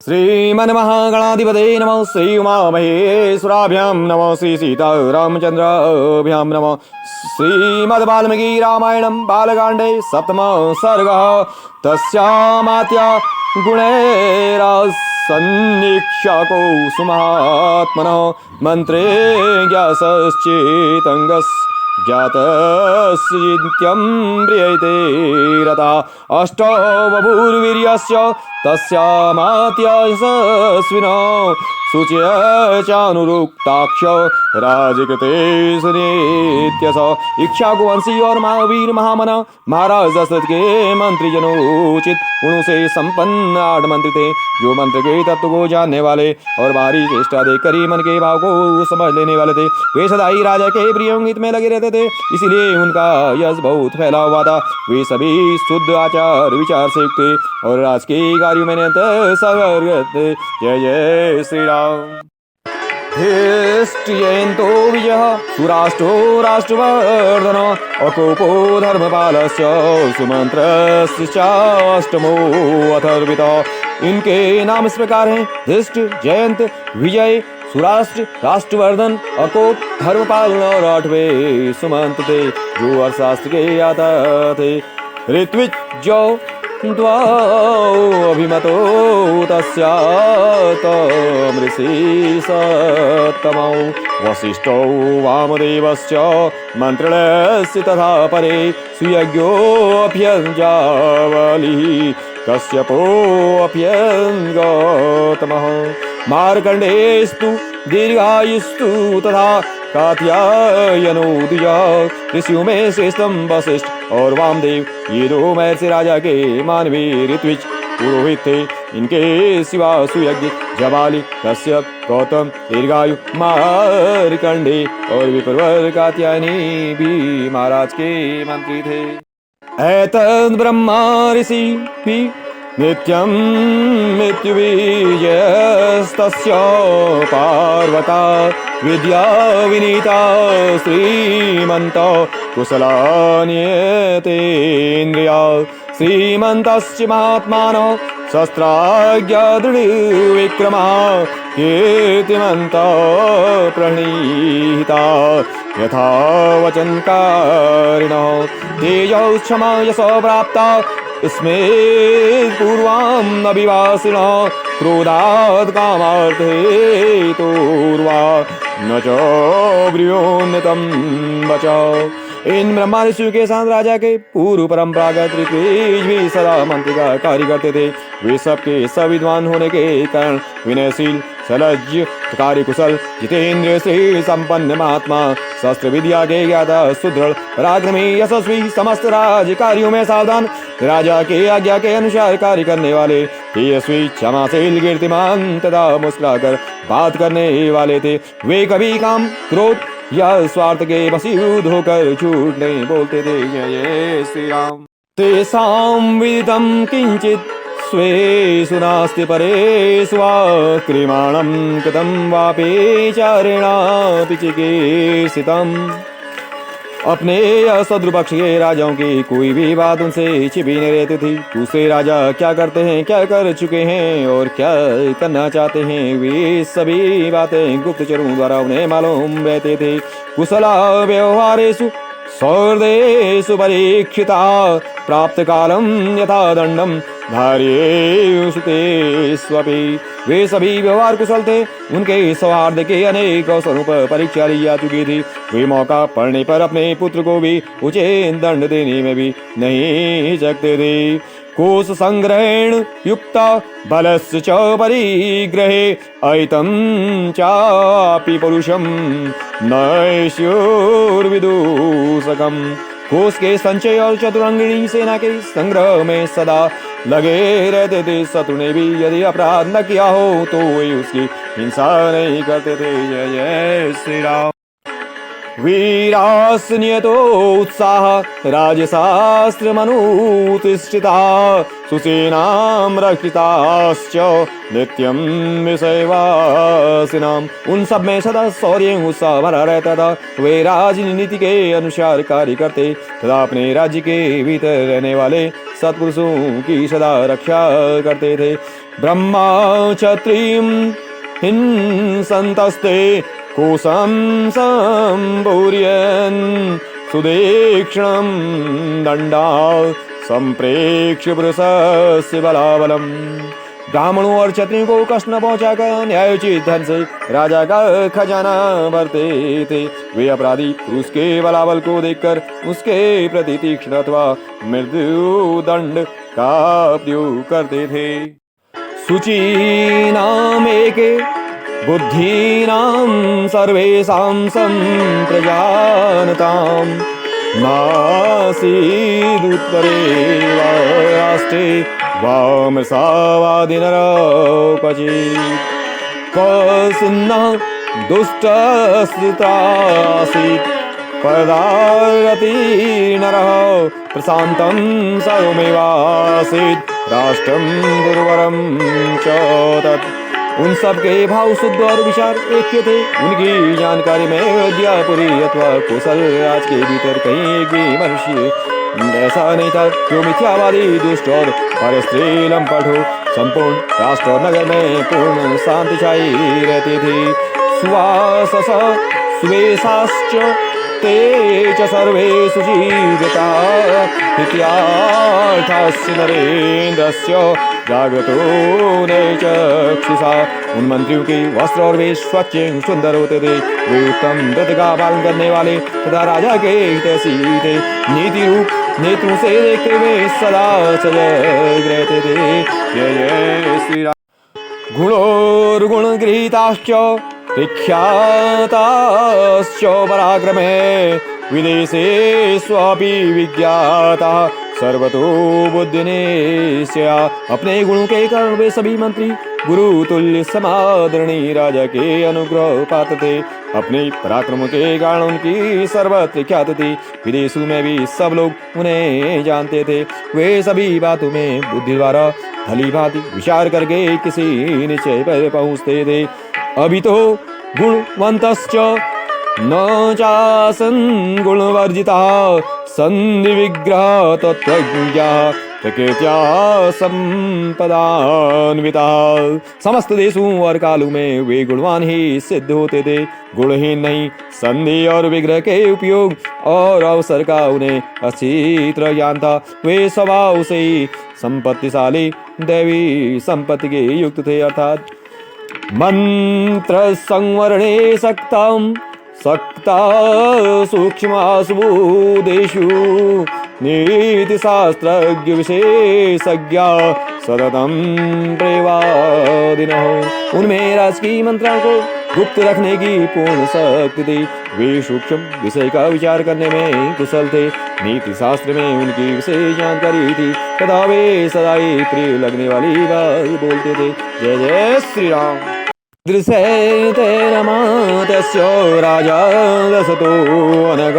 श्रीमन्महागणाधिपते नमः। श्री उमामहेश्वराभ्यां नमः। श्री सीतारामचन्द्राभ्यां नमः। श्रीमद्वाल्मीकि रामायणं बालकाण्डे सप्तमः सर्गः। तस्यामात्या गुणैरासन्निक्षाको सुमहात्मनः मन्त्रे ज्ञासश्चेतङ्गस् जातस्य नित्यं प्रियते रता अष्टौ बभूर्वीर्यस्य तस्यामात्ययशस्विनो शुचय चानुरुक्ताक्ष राजकृते सुनीत्यस। इक्ष्वाकुवंशी और महावीर महामना महाराज दशरथ के मंत्री जनोचित गुणों से संपन्न 8 मंत्री थे, जो मंत्र के तत्व को जानने वाले और बाहरी चेष्टा देखकर ही मन के भाव को समझ लेने वाले थे। वे सदा ही राजा के प्रियंगित में लगे रहते थे, इसीलिए उनका यश बहुत फैला हुआ था। वे सभी शुद्ध आचार विचार से युक्त थे और राजकीय कार्यों में निरंतर सर्वज्ञ थे। जय जय श्री राम। जयंतो विजय सुराष्ट्रो राष्ट्रवर्धन अकोपो धर्मपालस्य सुमंत्रश्चाष्टमो अथर्विता। इनके नाम इस प्रकार हैं: धृष्ट, जयंत, विजय, सुराष्ट्र, राष्ट्रवर्धन, अकोप, धर्मपाल और 8वें सुमंत थे, जो अर्थशास्त्र के आता थे। ऋत्विजो द्वौ अभिमतो तस्यातमृषि सत्तमौ वसिष्ठौ वामदेवश्च मन्त्रणस्य तथा परे सुयज्ञोऽप्यञ्जावलिः कश्यपोऽप्यङ्गौतमः मार्कण्डेस्तु दीर्घायुस्तु तथा कात्यायनो द्विजा। ऋषियों में श्रेष्ठम वशिष्ठ और वामदेव, ये 2 महर्षि राजा के मानवीय ऋत्विज पुरोहित थे। इनके सिवा सुयज्ञ, जबाली, कश्यप, गौतम, दीर्घायु, मार्कंडे और विप्रवर कात्यायनी भी महाराज के मंत्री थे। एतद् ब्रह्मा ऋषि भी नित्यं मृत्युबीजस्तस्य पार्वता विद्या विनीता श्रीमन्त कुशलान्यतेन्द्रिया। श्रीमन्तस्य महात्मानो शस्त्राज्ञा दृढविक्रमा कीर्तिमन्ता प्रणीता यथा वचनकारिणः तेजौ क्षमा यशो प्राप्ता स्मे पूर्वां अभिवासिनः क्रोधात् कामार्थे तोर्वा न च ब्रियोन्नतं वच। इन ब्रह्मा ऋषियों के साथ राजा के पूर्व परंपरागत ऋत्विज भी सदा मंत्र का कार्य करते थे। वे सबके सविद्वान होने के कारण विनयशील, सलज्ज, कार्य कुशल, जितेंद्रिय, श्री संपन्न महात्मा, शस्त्र विद्या के ज्ञाता, सुदृढ़, पराक्रमी, यशस्वी, समस्त राज कार्यों में सावधान, राजा के आज्ञा के अनुसार कार्य करने वाले, तेजस्वी, क्षमाशील, कीर्तिमान तथा मुस्कुराकर बात करने वाले थे। वे कभी काम, क्रोध या स्वार्थ के वशीभूत होकर झूठ नहीं बोलते थे। जय श्री राम। तेषां विदितं किंचित स्वेषु नास्ति परेषु वा क्रियमाणं कृतं वापि चारेणापि चिकीर्षितम्। अपने शत्रु पक्ष के राजाओं की कोई भी बात उनसे छिपी नहीं रहती थी। दूसरे राजा क्या करते हैं, क्या कर चुके हैं और क्या करना चाहते हैं, वे सभी बातें गुप्तचरों द्वारा उन्हें मालूम रहते थे। कुशला व्यवहारेषु सौहृदेषु परीक्षिता प्राप्त कालम यथा दंडम धार्येषुतेष्वपि। वे सभी व्यवहार कुशल थे, उनके सौहार्द के अनेक अवसरों पर परीक्षा ली जा चुकी थी। वे मौका पड़ने पर अपने पुत्र को भी उचित दंड देने में भी नहीं हिचकते थे। कोश संग्रहेण युक्ता बलस्य च परिग्रहे अयितं चापि पुरुषं नैष्युर्विदूषकम्। कोष के संचय और चतुरंगिणी सेना के संग्रह में सदा लगे रहते थे। शत्रु ने भी यदि अपराध न किया हो तो वे उसकी हिंसा नहीं करते थे। जय जय श्री राम। वीरास्नियतोत्साह राजशास्त्रमनुतिष्ठिता सुसेनां रक्षिताश्च नित्यं विषयवासिनाम्। उन सब में सदा शौर्य उत्साह भरा रहता था। वे राजनीति के अनुसार कार्य करते तथा अपने राज्य के भीतर रहने वाले सत्पुरुषों की सदा रक्षा करते थे। ब्रह्मा क्षत्रियं हिंसन्तस्ते कोशं सम्पूर्यन् सुदीक्ष्णं दण्डा संप्रेक्ष्य पुरुषस्य बलाबलम्। ब्राह्मणों और क्षत्रियों को कष्ट न पहुंचाकर न्यायोचित धन से राजा का खजाना भरते थे। वे अपराधी पुरुष के बलाबल को देखकर उसके प्रति तीक्ष्ण अथवा मृत्यु दंड का प्रयोग करते थे। शुचि नाम एके बुद्धीनां सर्वेषां सम्प्रजानताम् नासीदुत्तरे वा राष्ट्रे वामसावादिनरो क्वचित् कौसिन्नः दुष्टस्थितासीत् पदारतिर्नरः प्रशान्तं सर्वमेवासीत् राष्ट्रं दुर्वरं च तत्। उन सब के भाव शुद्ध और विचार एक थे। उनकी जानकारी में अयोध्यापुरी अथवा कौशल राज के भीतर कहीं एक भी मनुष्य ऐसा नहीं था जो मिथ्यावादी दुष्ट और परस्त्री लंपट हो। संपूर्ण राष्ट्र और नगर में पूर्ण शांति छाई रहती थी। सुवासस सुवेशाश्च ते च सर्वे सुजीविता इत्यार्थस्य नरेन्द्रस्य जागतो नैचक्षुषा। उन मंत्रियों के वस्त्र और वेश स्वच्छ सुंदर होते थे। वे उत्तम व्रत का पालन करने वाले तथा राजा के हितैषी थे। नीति रूप नेत्रों से देखते हुए सदा सजग रहते थे। जय जय श्री राम। गुणोर्गुण गृहीताश्च विख्याताश्च पराक्रमे विदेशे स्वापि विज्ञाता सर्वतो बुद्धिनिश्चया। अपने गुणों के कारण वे सभी मंत्री गुरु तुल्य समादरणीय राजा के अनुग्रह पात्र थे। अपने पराक्रम के कारण उनकी सर्वत्र ख्याति थी। विदेशों में भी सब लोग उन्हें जानते थे। वे सभी बातों में बुद्धि द्वारा भली भांति विचार करके किसी निश्चय पर पहुँचते थे। अभी तो गुणवंतश्च न चासन् गुणवर्जिता संधि विग्रह तत्वज्ञा प्रकृत्या संपदान्विता। समस्त देशों और कालों में वे गुणवान ही सिद्ध होते थे। गुणहीन नहीं। संधि और विग्रह के उपयोग और अवसर का उन्हें अच्छी तरह ज्ञान था। वे स्वभाव से ही संपत्तिशाली दैवी संपत्ति के युक्त थे। अर्थात मंत्र संवरणे सक्ता सूक्ष्मासुबुदेषु नीति शास्त्रज्ञ विशेषज्ञा सततं प्रेवादिनः। उनमें राजकीय मंत्रों को गुप्त रखने की पूर्ण शक्ति थी। वे सूक्ष्म विषय का विचार करने में कुशल थे। नीति शास्त्र में उनकी विशेष जानकारी थी तथा वे सदा ही प्रिय लगने वाली बात बोलते थे। जय जय श्री राम। दृश्यैतेरमात्स्य राजा दशतो अनघ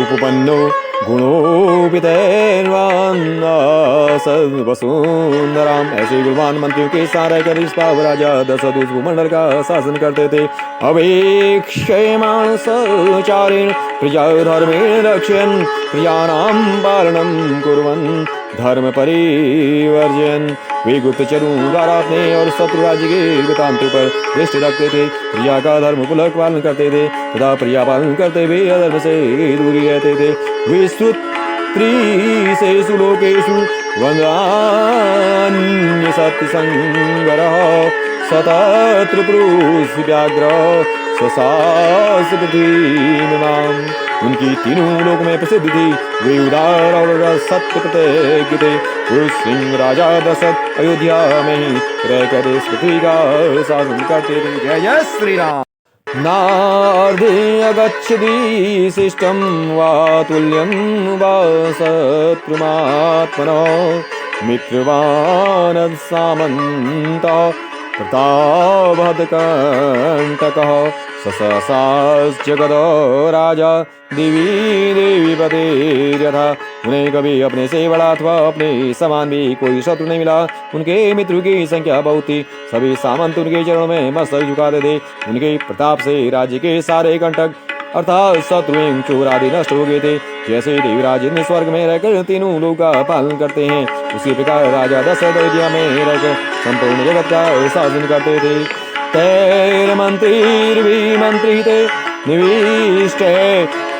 उपपन्नो गुणोपितैर्वान्नासवसुन्दराम्। ऐसे गुणवान मंत्रियों के साथ रहकर इस पाव राजा दशरथ उस भूमंडल का शासन करते थे। अवेक्ष्यमाण सचारेण प्रजा धर्मेण रक्षयन् प्रजानां पालनं कुर्वन् धर्म परिवर्जयन्। वे गुप्तचरों द्वारा अपने और शत्रु राज्य के वृतांतों पर दृष्टि रखते थे। प्रजा का धर्म पूर्वक पालन करते थे तथा प्रजा पालन करते हुए अधर्म से दूरी रहते थे। विश्रुत्रिशेषु लोकेषु वन्द्यान्य सत्यसंगरः सतत्र पुरुष व्याघ्र ससास पृथ्वीमिमाम्। उनकी तीनों लोक में प्रसिद्ध थी। वे उदार और सत्य प्रतिज्ञ थे। पुरुष सिंह राजा दशरथ अयोध्या में ही रहकर इस पृथ्वी का शासन करते थे। जय जय श्री राम। नार्धे अगच्छति शिष्टं वा तुल्यं वा शत्रुमात्मनः मित्रवान् सामन्तः प्रतापहतकण्टकः सससाश्च गदो राजा देवी देवी पते यथा। उन्हें कभी अपने से बड़ा अथवा अपने समान भी कोई शत्रु नहीं मिला। उनके मित्रों की संख्या बहुत थी, सभी सामंत उनके चरणों में मस्तक झुकाते थे। उनके प्रताप से राज्य के सारे कंटक अर्थात शत्रु चोर आदि नष्ट हो गए थे। जैसे देवराज इंद्र स्वर्ग में रहकर तीनों लोगों का पालन करते हैं, उसी प्रकार राजा दशरथ अयोध्या में रहकर संपूर्ण जगत का शासन करते थे। तैर मंत्री भी मंत्री थे निविष्ट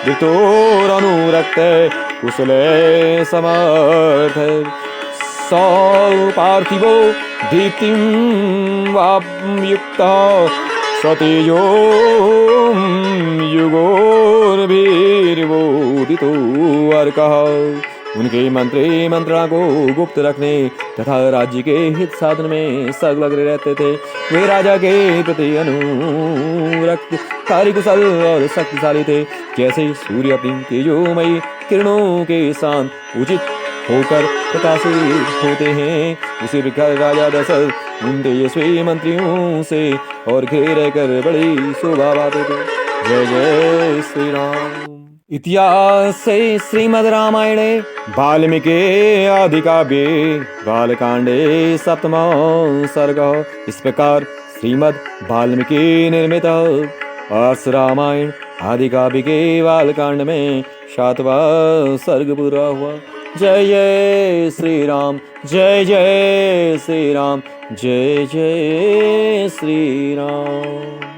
ऋतोरनुरक्त कुशले समर्थ। सौ पार्थिवो दीप्तिं वायुक्ता सतेजो युगोर्भिर्वोदितो अर्कः। उनके मंत्री मंत्रणा को गुप्त रखने तथा राज्य के हित साधन में संलग्न रहते थे। वे राजा के प्रति अनुरक्त, कार्यकुशल और शक्तिशाली थे। जैसे सूर्य अपनी तेजोमयी किरणों के साथ उचित होकर प्रकाशित होते हैं, उसी प्रकार राजा दशरथ उन तेजस्वी मंत्रियों से और घिरे रहकर बड़ी शोभा पाते थे। जय जय श्री राम। इतिहासे श्रीमद् रामायणे वाल्मीकि आदि काव्ये बालकांडे सप्तमो सर्गः। इस प्रकार श्रीमद् वाल्मीकि निर्मित अर्ष रामायण आदि काव्य के बालकांड में 7वां सर्ग पूरा हुआ। जय जय श्री राम, जय जय श्री राम, जय जय श्री राम।